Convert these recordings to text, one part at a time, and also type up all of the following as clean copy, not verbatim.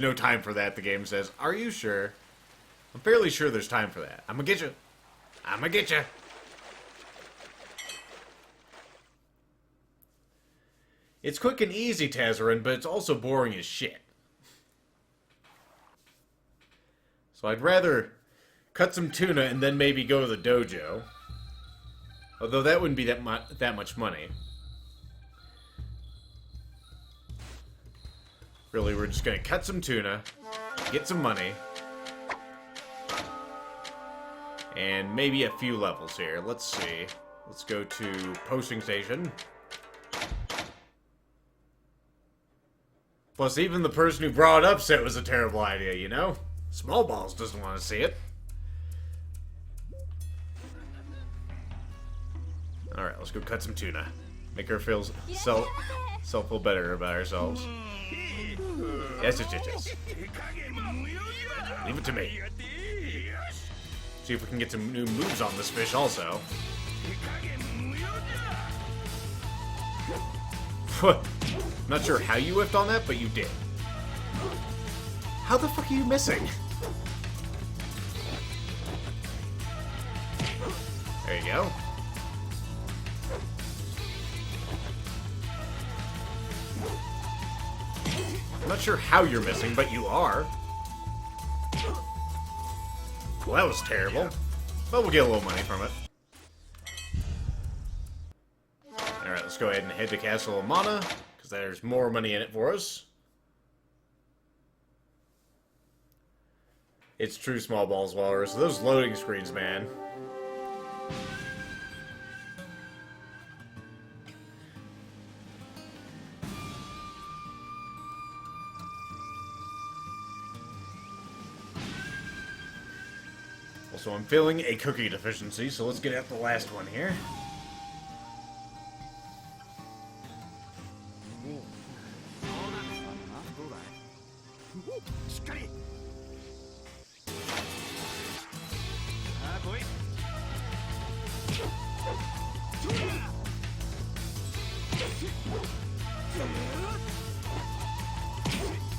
No time for that, the game says. Are you sure? I'm fairly sure there's time for that. I'm gonna get you. I'm gonna get you. It's quick and easy, Tazarin, but it's also boring as shit. So I'd rather cut some tuna and then maybe go to the dojo. Although that wouldn't be that much money. Really, we're just gonna cut some tuna, get some money, and maybe a few levels here. Let's see. Let's go to posting station. Plus, even the person who brought it up said it was a terrible idea, you know? Small Balls doesn't want to see it. Alright, let's go cut some tuna. Make her feel feel better about ourselves. Yes. Leave it to me. See if we can get some new moves on this fish also. Not sure how you whiffed on that, but you did. How the fuck are you missing? There you go. I'm not sure how you're missing, but you are. Well, that was terrible. But we'll get a little money from it. Alright, let's go ahead and head to Castle Amana, because there's more money in it for us. It's true, Small Balls Walrus. Those loading screens, man. Also, I'm feeling a cookie deficiency, so let's get at the last one here.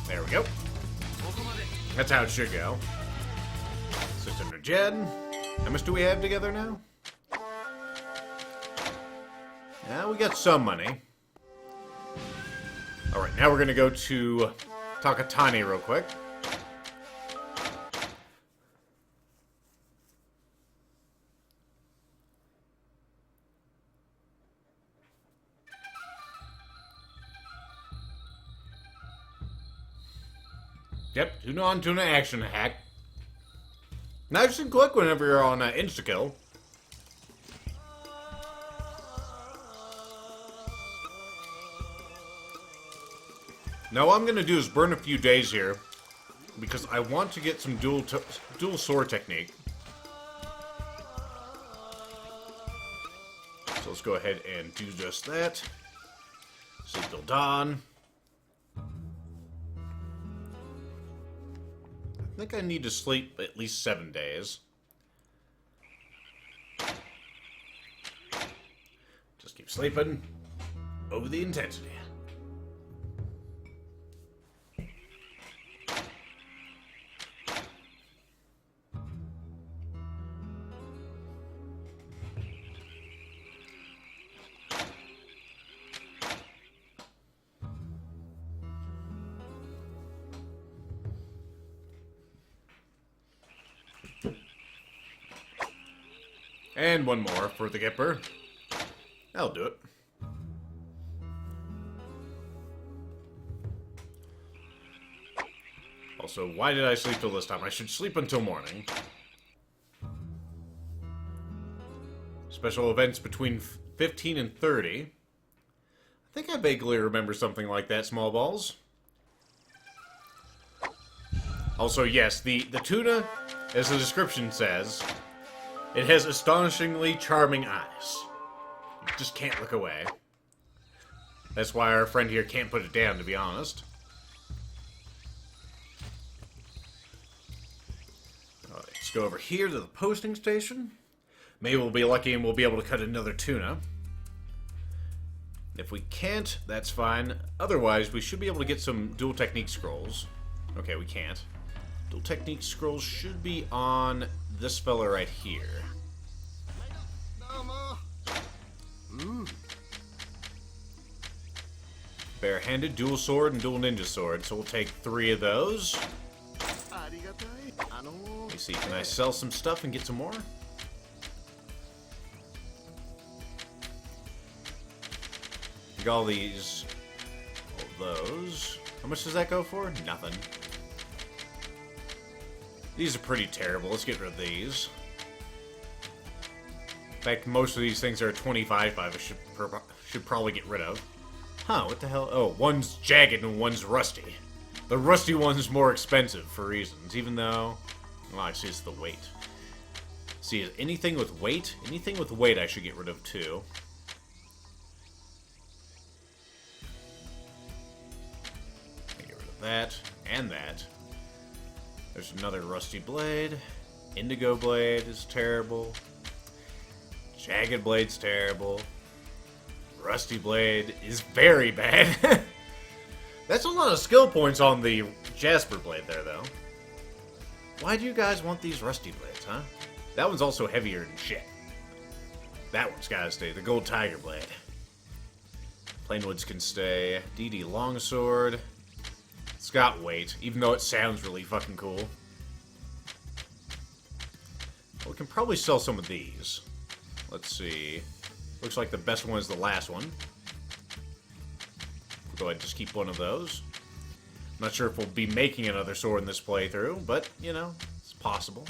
There we go. That's how it should go. 600 Jed. How much do we have together now? Yeah, we got some money. Alright, now we're gonna go to Takatani real quick. Yep, tuna on tuna action hack. Nice and quick whenever you're on insta-kill. Now what I'm going to do is burn a few days here, because I want to get some dual sword technique. So let's go ahead and do just that. Sleep till dawn. I think I need to sleep at least 7 days. Just keep sleeping over the intensity. And one more for the Gipper. That'll do it. Also, why did I sleep till this time? I should sleep until morning. Special events between 15 and 30. I think I vaguely remember something like that, Small Balls. Also, yes, the tuna, as the description says, it has astonishingly charming eyes. You just can't look away. That's why our friend here can't put it down, to be honest. Alright, let's go over here to the posting station. Maybe we'll be lucky and we'll be able to cut another tuna. If we can't, that's fine. Otherwise, we should be able to get some dual technique scrolls. Okay, we can't. Dual technique scrolls should be on this fella right here. Barehanded, dual sword, and dual ninja sword. So we'll take 3 of those. Let me see, can I sell some stuff and get some more? Take all these. All those. How much does that go for? Nothing. These are pretty terrible. Let's get rid of these. In fact, most of these things are 25 I should probably get rid of. Huh, what the hell? Oh, one's jagged and one's rusty. The rusty one's more expensive for reasons, even though... Well, I see it's the weight. See, anything with weight? Anything with weight I should get rid of, too. Get rid of that, and that. There's another rusty blade. Indigo blade is terrible. Jagged blade's terrible. Rusty blade is very bad. That's a lot of skill points on the Jasper blade there, though. Why do you guys want these rusty blades, huh? That one's also heavier than shit. That one's gotta stay. The gold tiger blade. Plainwoods can stay. DD longsword. It's got weight, even though it sounds really fucking cool. Well, we can probably sell some of these. Let's see. Looks like the best one is the last one. We'll go ahead and just keep one of those. I'm not sure if we'll be making another sword in this playthrough, but, you know, it's possible.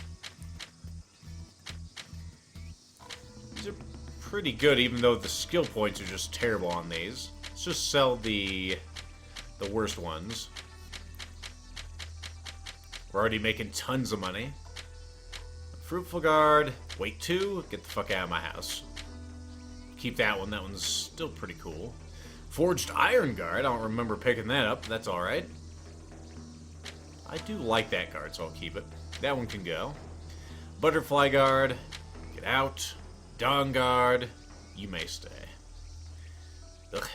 These are pretty good, even though the skill points are just terrible on these. Let's just sell the worst ones. We're already making tons of money. Fruitful Guard, weight 2, get the fuck out of my house. Keep that one, that one's still pretty cool. Forged Iron Guard, I don't remember picking that up, but that's alright. I do like that guard, so I'll keep it. That one can go. Butterfly Guard, get out. Dawn Guard, you may stay. Ugh.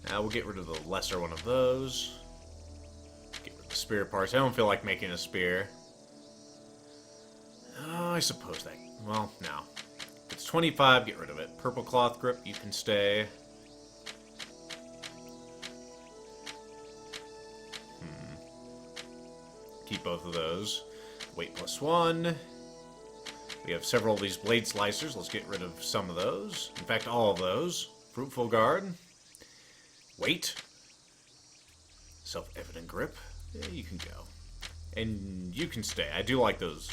Now we'll get rid of the lesser one of those. Get rid of the spear parts. I don't feel like making a spear. Oh, I suppose that... Well, no. It's 25, get rid of it. Purple cloth grip, you can stay. Keep both of those. Weight +1. We have several of these blade slicers. Let's get rid of some of those. In fact, all of those. Fruitful Guard. Weight. Self-evident grip. Yeah, you can go. And you can stay. I do like those.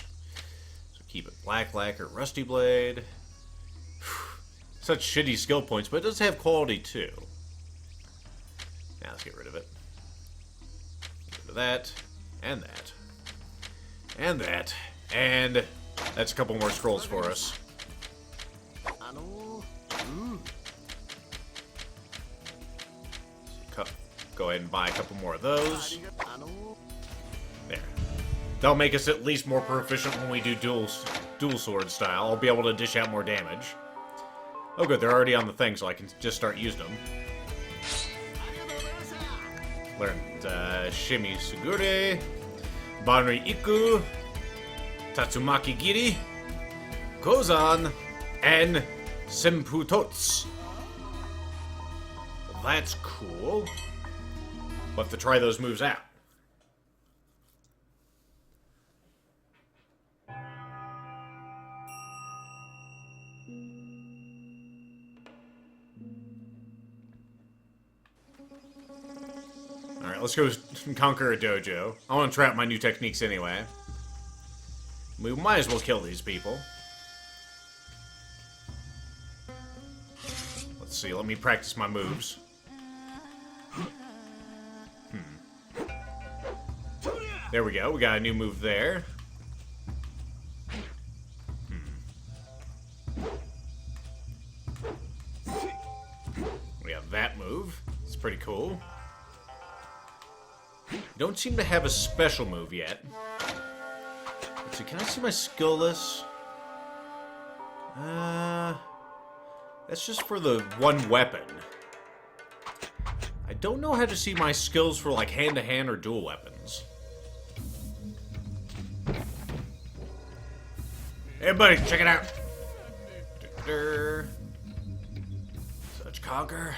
So keep it. Black Lacquer, Rusty Blade. Such shitty skill points, but it does have quality too. Now let's get rid of it. Get rid of that. And that. And that. And that's a couple more scrolls for us. Go ahead and buy a couple more of those. There. That'll make us at least more proficient when we do dual sword style. I'll be able to dish out more damage. Oh good, they're already on the thing, so I can just start using them. Learned Shimi Sugure, Banri Iku, Tatsumaki Giri, Kozan, and Senpu Tots. Well, that's cool. We'll have to try those moves out. Alright, let's go conquer a dojo. I want to try out my new techniques anyway. We might as well kill these people. Let's see, let me practice my moves. There we go, we got a new move there. We have that move. It's pretty cool. Don't seem to have a special move yet. Let's see, can I see my skill list? That's just for the one weapon. I don't know how to see my skills for, like, hand-to-hand or dual weapons. Hey, buddy, check it out. Such conquer.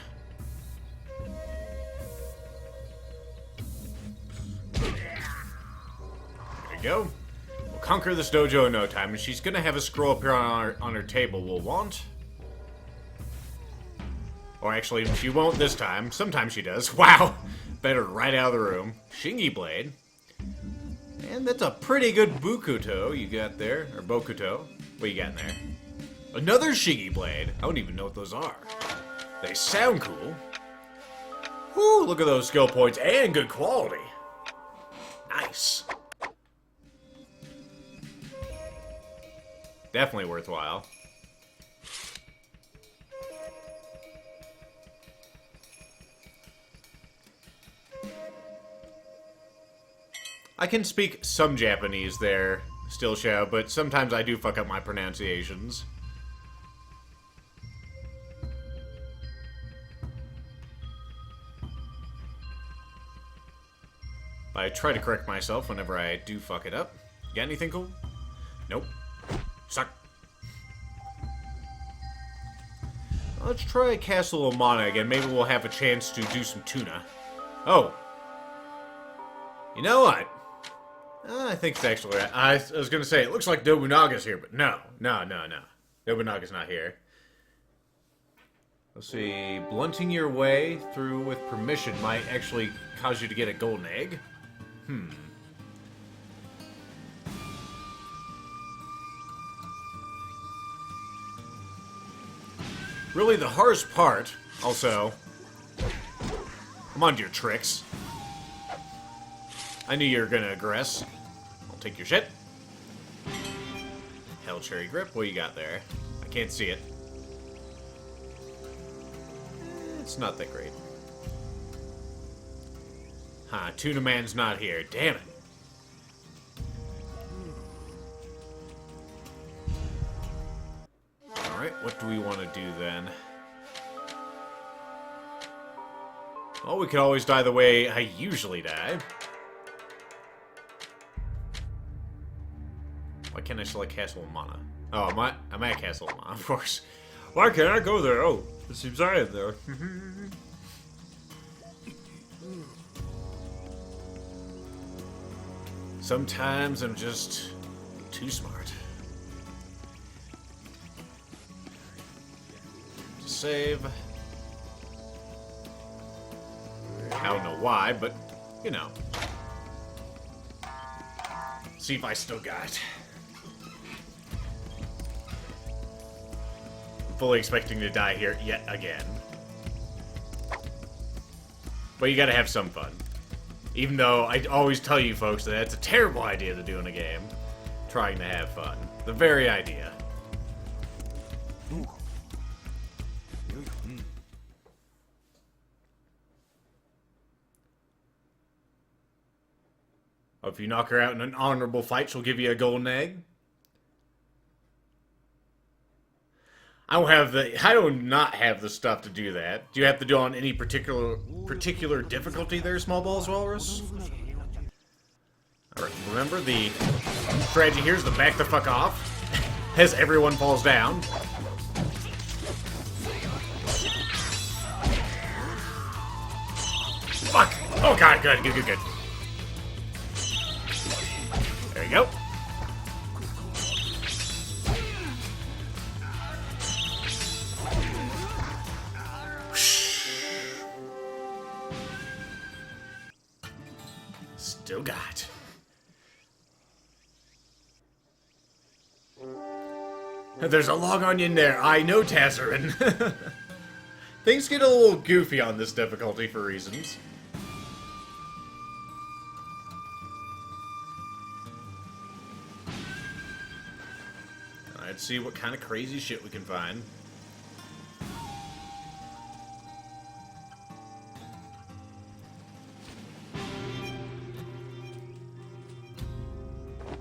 There you go. We'll conquer this dojo in no time, and she's gonna have a scroll appear on her table we'll want. Or actually, she won't this time. Sometimes she does. Wow! Better right out of the room. Shingi Blade. And that's a pretty good Bukuto you got there. Or Bokuto. What you got in there? Another Shingi Blade. I don't even know what those are. They sound cool. Whoo, look at those skill points. And good quality. Nice. Definitely worthwhile. I can speak some Japanese there, still show, but sometimes I do fuck up my pronunciations. I try to correct myself whenever I do fuck it up. Got anything cool? Nope. Suck. Let's try Castle Amana again. Maybe we'll have a chance to do some tuna. Oh. You know what? I think it's actually right. I was going to say, it looks like Nobunaga's here, but no. Nobunaga's not here. Let's see. Blunting your way through with permission might actually cause you to get a golden egg. Really, the hardest part, also... Come on to your tricks. I knew you were gonna aggress. I'll take your shit. Hell Cherry Grip, what you got there? I can't see it. It's not that great. Huh, Tuna Man's not here. Damn it. Alright, what do we want to do then? Well, we could always die the way I usually die. Why can't I select Castle Amana? Oh, I'm at Castle Amana, of course. Why can't I go there? Oh, it seems I am there. Sometimes I'm just too smart. Save. I don't know why, but, you know. See if I still got it. Fully expecting to die here yet again. But you gotta have some fun. Even though I always tell you folks that it's a terrible idea to do in a game. Trying to have fun. The very idea. Oh, if you knock her out in an honorable fight, she'll give you a golden egg. I do not have the stuff to do that. Do you have to do on any particular difficulty there, Small Balls Walrus? Alright, remember the strategy here is to back the fuck off as everyone falls down. Fuck! Oh god, good. There you go. Still got. There's a log onion there. I know, Tazarin. Things get a little goofy on this difficulty for reasons. Let's see what kind of crazy shit we can find.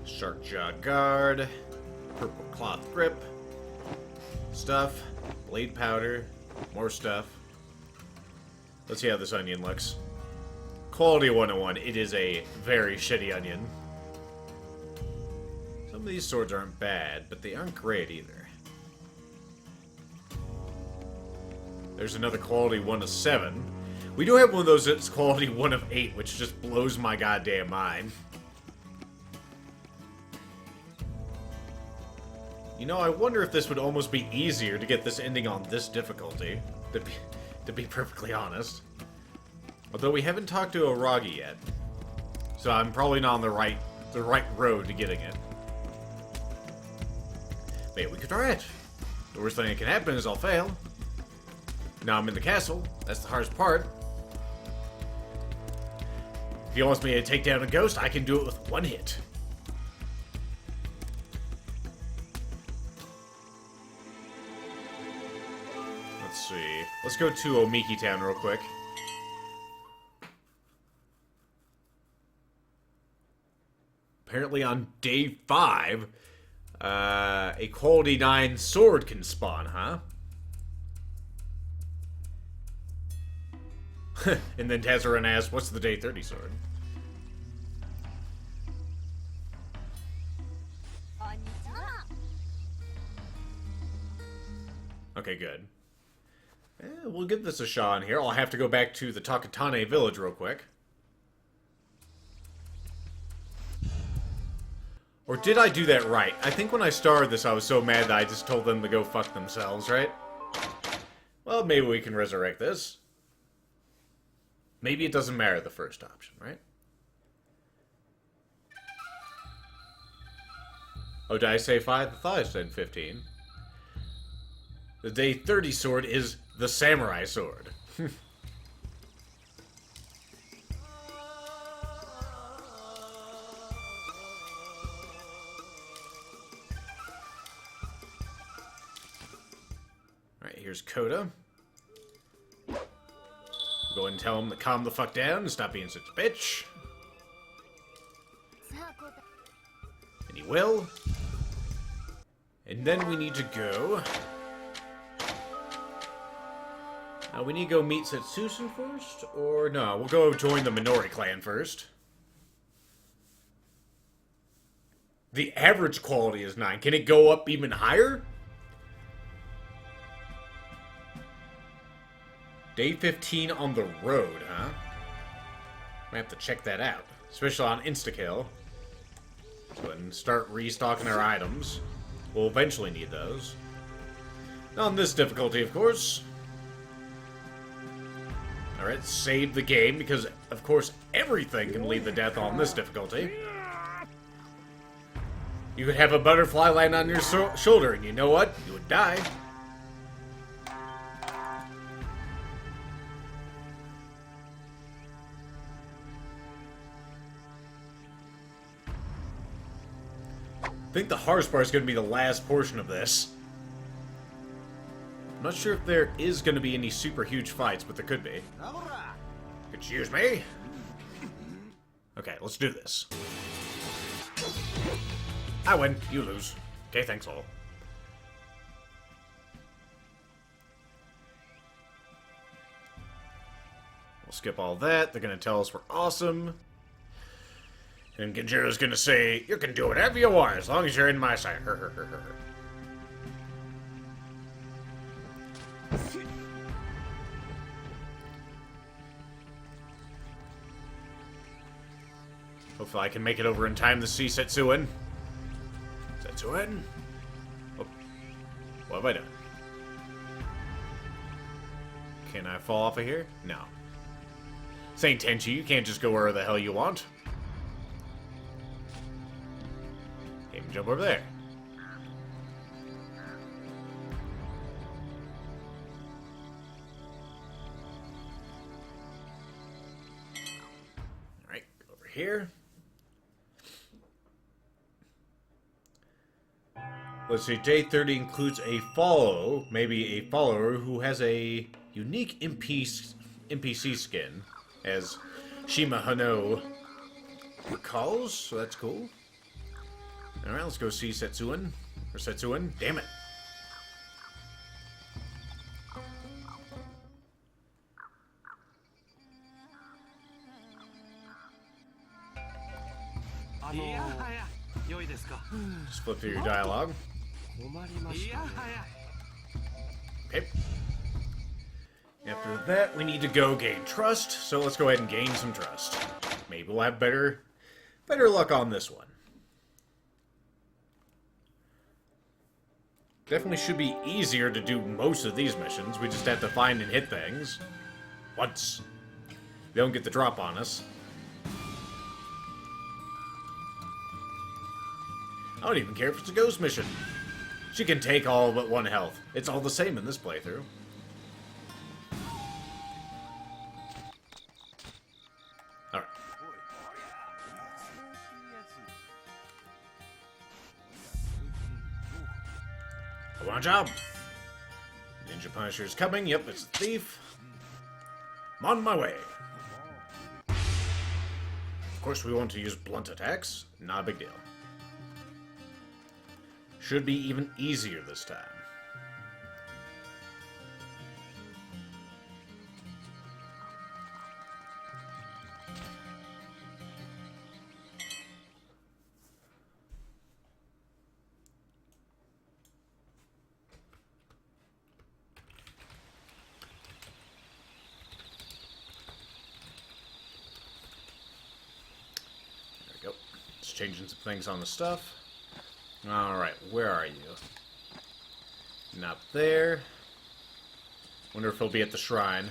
Shark Jaw Guard, Purple Cloth Grip, stuff, Blade Powder, more stuff. Let's see how this onion looks. Quality 101. It is a very shitty onion. Some of these swords aren't bad, but they aren't great either. There's another quality 1 of 7. We do have one of those that's quality 1 of 8, which just blows my goddamn mind. You know, I wonder if this would almost be easier to get this ending on this difficulty, to be perfectly honest. Although we haven't talked to Aragi yet, so I'm probably not on the right road to getting it. Maybe we could try it. The worst thing that can happen is I'll fail. Now I'm in the castle. That's the hardest part. If he wants me to take down a ghost, I can do it with one hit. Let's see. Let's go to Omiki Town real quick. Apparently on day 5, a quality 9 sword can spawn, huh? And then Tazaran asks, what's the day 30 sword? Okay, good. We'll give this a shot in here. I'll have to go back to the Takatane village real quick. Or did I do that right? I think when I started this, I was so mad that I just told them to go fuck themselves, right? Well, maybe we can resurrect this. Maybe it doesn't matter, the first option, right? Oh, did I say 5? I thought I said 15. The day 30 sword is the samurai sword. Alright, here's Koda. Go and tell him to calm the fuck down and stop being such a bitch. And he will. And then we need to go... we need to go meet Setsusen first? Or no, we'll go join the Minori clan first. The average quality is 9. Can it go up even higher? Day 15 on the road, huh? Might have to check that out. Especially on Instakill. Let's go ahead and start restocking our items. We'll eventually need those. Not on this difficulty, of course. Alright, save the game, because, of course, everything can lead to death on this difficulty. You could have a butterfly land on your shoulder, and you know what? You would die. I think the hardest part is going to be the last portion of this. I'm not sure if there is going to be any super huge fights, but there could be. Excuse me? Okay, let's do this. I win, you lose. Okay, thanks all. We'll skip all that. They're going to tell us we're awesome. And Genjiro's going to say, you can do whatever you want as long as you're in my sight. Hopefully I can make it over in time to see Setsuen. Setsuen? Oh. What have I done? Can I fall off of here? No. Saint Tenchi, you can't just go where the hell you want. Can't even jump over there. Alright, go over here. Let's see, day 30 includes a maybe a follower, who has a unique NPC skin, as Shima Hano recalls, so that's cool. Alright, let's go see Setsuen. Or Setsuen. Damn it. Just flip through your dialogue. Okay. After that, we need to go gain trust, so let's go ahead and gain some trust. Maybe we'll have better luck on this one. Definitely should be easier to do most of these missions. We just have to find and hit things. Once. They don't get the drop on us. I don't even care if it's a ghost mission. She can take all but 1 health. It's all the same in this playthrough. Alright. I want a job. Ninja Punisher's coming. Yep, it's the thief. I'm on my way. Of course, we want to use blunt attacks. Not a big deal. Should be even easier this time. There we go. Just changing some things on the stuff. Alright, where are you? Not there. Wonder if he'll be at the shrine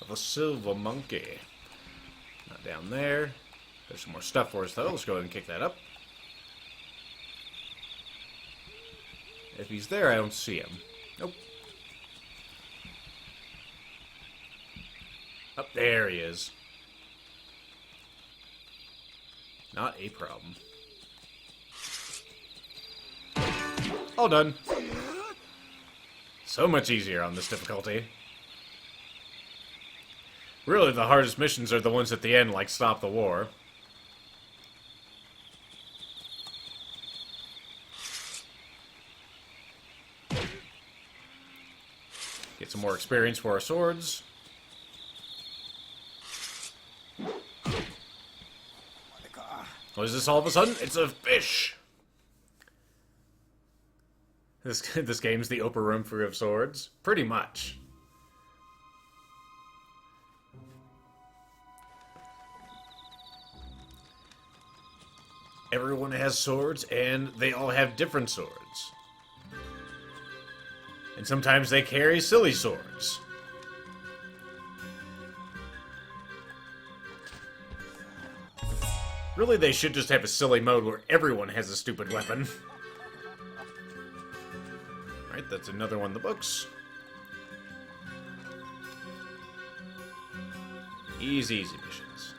of a silver monkey. Not down there. There's some more stuff for us, though. Let's go ahead and kick that up. If he's there, I don't see him. Nope. Up there he is. Not a problem. All done. So much easier on this difficulty. Really, the hardest missions are the ones at the end, like Stop the War. Get some more experience for our swords. What is this all of a sudden? It's a fish! This game's the Oprah Winfrey of swords. Pretty much. Everyone has swords, and they all have different swords. And sometimes they carry silly swords. Really, they should just have a silly mode where everyone has a stupid weapon. Alright, that's another one of the books. Easy missions.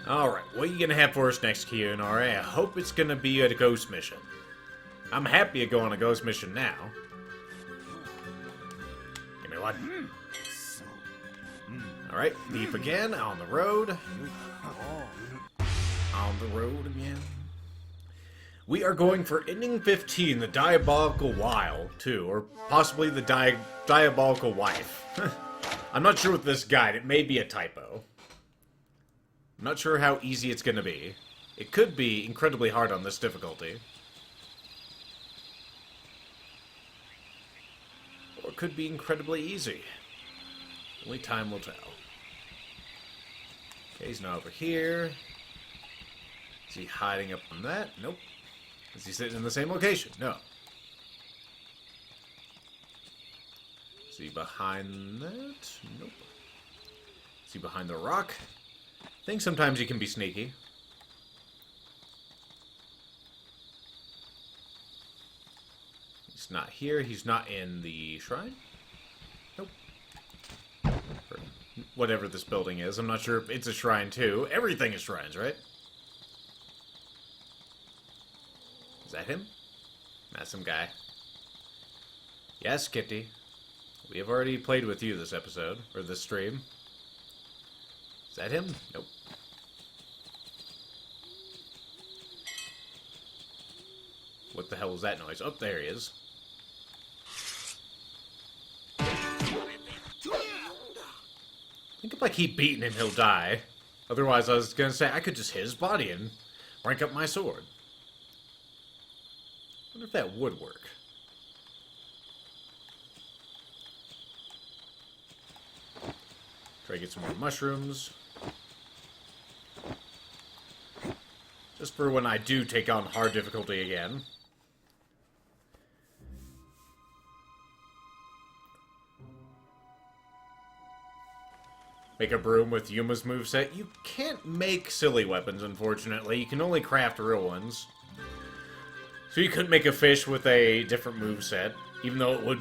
Alright, what are you gonna have for us next, Kiyonari? I hope it's gonna be a ghost mission. I'm happy to go on a ghost mission now. Give me one. Alright, thief again, on the road. On the road again. We are going for ending 15, the Diabolical Wile, too, or possibly the Diabolical Wife. I'm not sure with this guide, it may be a typo. I'm not sure how easy it's going to be. It could be incredibly hard on this difficulty. Or it could be incredibly easy. Only time will tell. Okay, he's not over here. Is he hiding up on that? Nope. Is he sitting in the same location? No. Is he behind that? Nope. Is he behind the rock? I think sometimes you can be sneaky. He's not here. He's not in the shrine. Nope. Or whatever this building is. I'm not sure if it's a shrine too. Everything is shrines, right? Is that him? That's some guy. Yes, Kitty. We have already played with you this episode, or this stream. Is that him? Nope. What the hell was that noise? Oh, there he is. I think if I keep beating him, he'll die. Otherwise, I was gonna say, I could just hit his body and rank up my sword. I wonder if that would work. Try to get some more mushrooms. Just for when I do take on hard difficulty again. Make a broom with Yuma's moveset. You can't make silly weapons, unfortunately. You can only craft real ones. So you couldn't make a fish with a different moveset, even though it would be